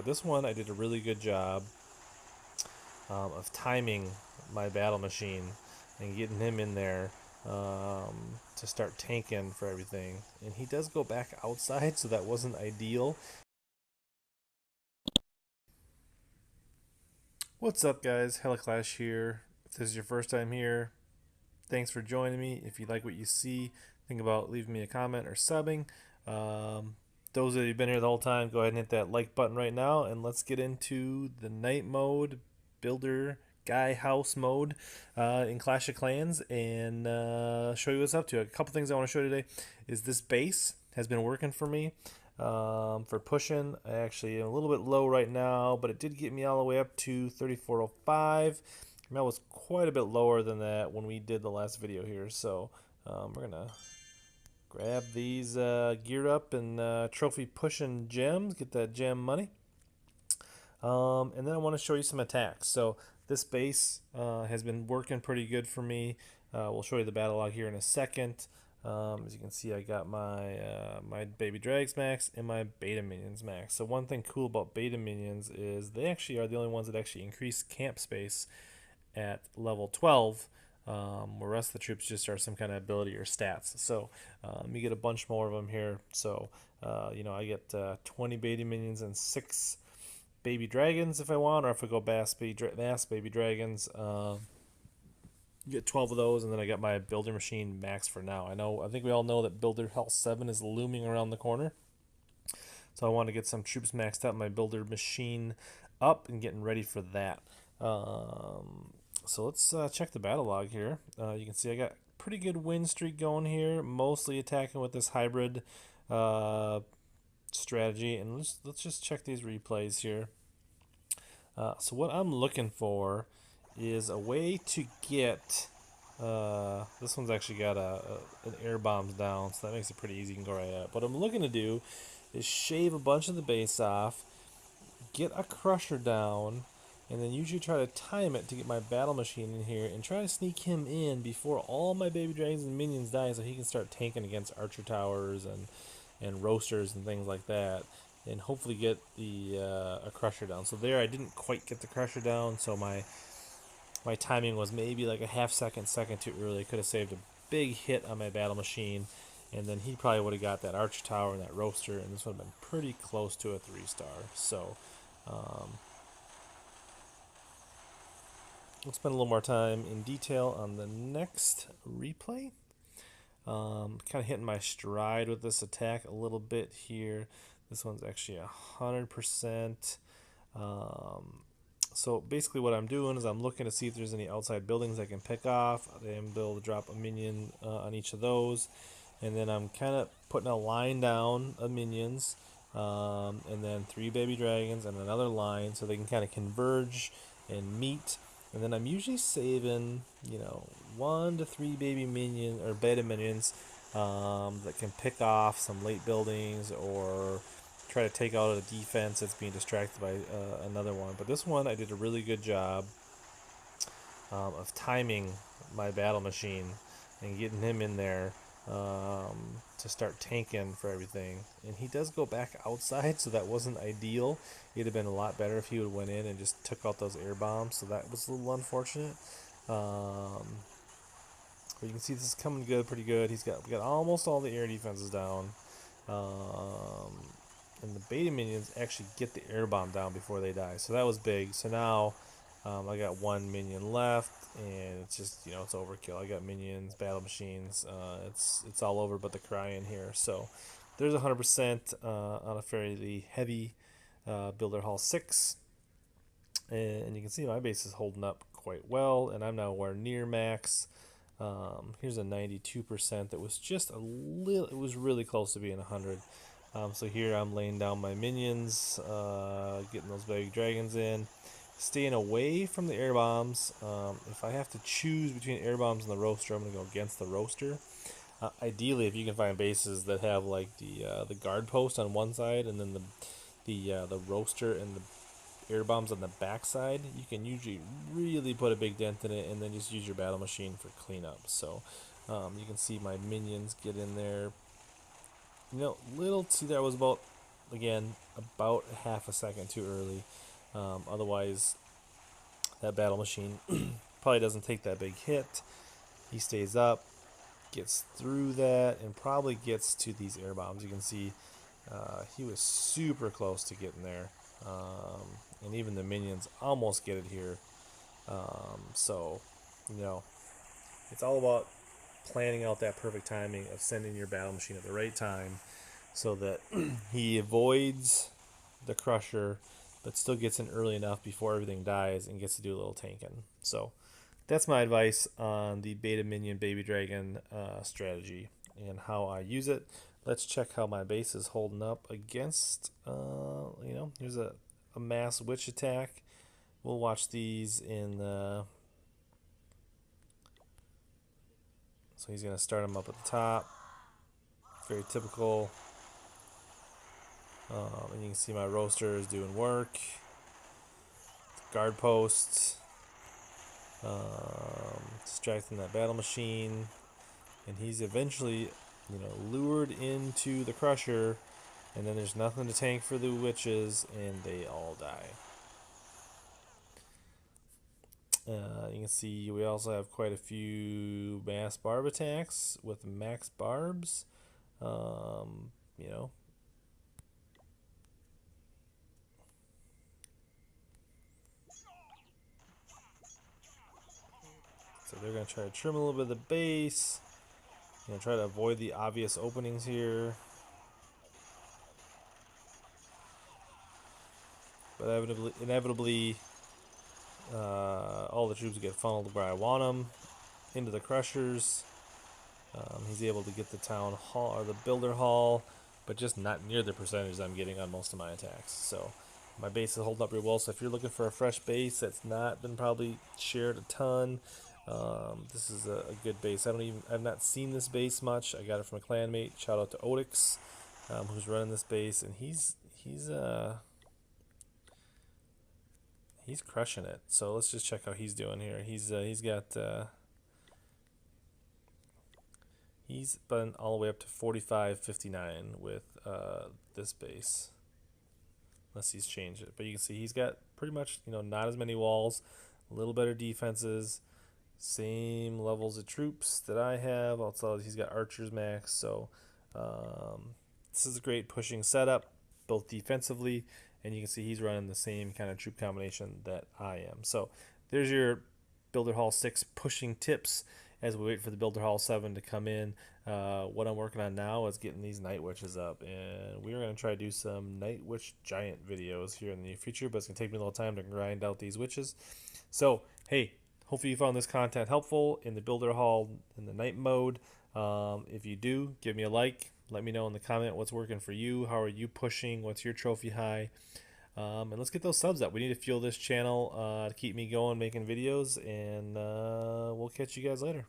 But this one I did a really good job of timing my battle machine and getting him in there to start tanking for everything. And he does go back outside, so that wasn't ideal. What's up, guys? Heliclash here. If this is your first time here, thanks for joining me. If you like what you see, think about leaving me a comment or subbing. Those of you who've been here the whole time, go ahead and hit that like button right now, and let's get into the Nite Mode Builder Guy House mode in Clash of Clans and show you what's up to. A couple things I want to show you today is this base has been working for me for pushing. I actually am a little bit low right now, but it did get me all the way up to 3405. That was quite a bit lower than that when we did the last video here. So we're gonna grab these gear up and trophy pushing gems, get that gem money. And then I want to show you some attacks. So this base has been working pretty good for me. We'll show you the battle log here in a second. As you can see, I got my my baby drags max and my beta minions max. So one thing cool about beta minions is they actually are the only ones that actually increase camp space at level 12, where the rest of the troops just are some kind of ability or stats. So you get a bunch more of them here. So I get 20 beta minions and 6 baby dragons if I want, or if I go mass baby dragons, you get 12 of those, and then I got my builder machine max for now. I think we all know that Builder Health 7 is looming around the corner, so I want to get some troops maxed up, my builder machine up, and getting ready for that. So let's check the battle log here. You can see I got pretty good win streak going here, mostly attacking with this hybrid strategy, and let's just check these replays here. So what I'm looking for is a way to get this one's actually got an air bombs down, so that makes it pretty easy. You can go right at it. What I'm looking to do is shave a bunch of the base off, get a crusher down, and then usually try to time it to get my battle machine in here and try to sneak him in before all my baby dragons and minions die, so he can start tanking against archer towers and roasters and things like that, and hopefully get the a crusher down. So there I didn't quite get the crusher down, so my timing was maybe like a half second too early. I could have saved a big hit on my battle machine, and then he probably would have got that archer tower and that roaster, and this would have been pretty close to a 3-star. So we'll spend a little more time in detail on the next replay. Kind of hitting my stride with this attack a little bit here. This one's actually 100%. So basically what I'm doing is I'm looking to see if there's any outside buildings I can pick off. I'm able to drop a minion on each of those. And then I'm kind of putting a line down of minions. And then 3 baby dragons and another line so they can kind of converge and meet. And then I'm usually saving, 1 to 3 baby minion or beta minions that can pick off some late buildings or try to take out a defense that's being distracted by another one. But this one I did a really good job of timing my battle machine and getting him in there to start tanking for everything. And he does go back outside, so that wasn't ideal. It'd have been a lot better if he would have went in and just took out those air bombs, so that was a little unfortunate. But you can see this is coming good, pretty good. We got almost all the air defenses down. And the beta minions actually get the air bomb down before they die, so that was big. So now I got 1 minion left, and it's just it's overkill. I got minions, battle machines, it's all over but the crying here. So there's 100% on a fairly heavy Builder Hall 6, and you can see my base is holding up quite well, and I'm nowhere near max. Here's a 92% that was just a little, it was really close to being 100. So here I'm laying down my minions, getting those baby dragons in, staying away from the air bombs. If I have to choose between air bombs and the roaster, I'm going to go against the roaster. Ideally, if you can find bases that have like the guard post on one side and then the roaster and the air bombs on the back side, you can usually really put a big dent in it and then just use your battle machine for cleanup. So you can see my minions get in there. See, that was about again, about half a second too early. Otherwise, that battle machine probably doesn't take that big hit. He stays up, gets through that, and probably gets to these air bombs. You can see he was super close to getting there. And even the minions almost get it here. So, you know, it's all about planning out that perfect timing of sending your battle machine at the right time so that he avoids the crusher but still gets in early enough before everything dies and gets to do a little tanking. So that's my advice on the Beta Minion Baby Dragon strategy and how I use it. Let's check how my base is holding up against, here's a mass witch attack. We'll watch these in the... So he's going to start them up at the top. Very typical. And you can see my roaster is doing work. Guard posts. Distracting that battle machine. And he's eventually, lured into the crusher. And then there's nothing to tank for the witches, and they all die. You can see we also have quite a few mass barb attacks with max barbs. So they're going to try to trim a little bit of the base. Try to avoid the obvious openings here. But inevitably all the troops get funneled where I want them, into the crushers. He's able to get the town hall or the builder hall, but just not near the percentage I'm getting on most of my attacks. So my base is holding up real well. So if you're looking for a fresh base that's not been probably shared a ton, this is a good base. I've not seen this base much. I got it from a clanmate. Shout out to Odix, who's running this base, and he's crushing it. So let's just check how he's doing here. He's been all the way up to 45-59 with this base, unless he's changed it. But you can see he's got pretty much not as many walls, a little better defenses, same levels of troops that I have. Also, he's got archers max. So this is a great pushing setup, both defensively. And you can see he's running the same kind of troop combination that I am. So there's your Builder Hall 6 pushing tips as we wait for the Builder Hall 7 to come in. What I'm working on now is getting these Night Witches up. And we're going to try to do some Night Witch Giant videos here in the near future. But it's going to take me a little time to grind out these witches. So, hey, hopefully you found this content helpful in the Builder Hall in the Nite Mode. If you do, give me a like. Let me know in the comment what's working for you. How are you pushing? What's your trophy high? And let's get those subs up. We need to fuel this channel to keep me going, making videos. And we'll catch you guys later.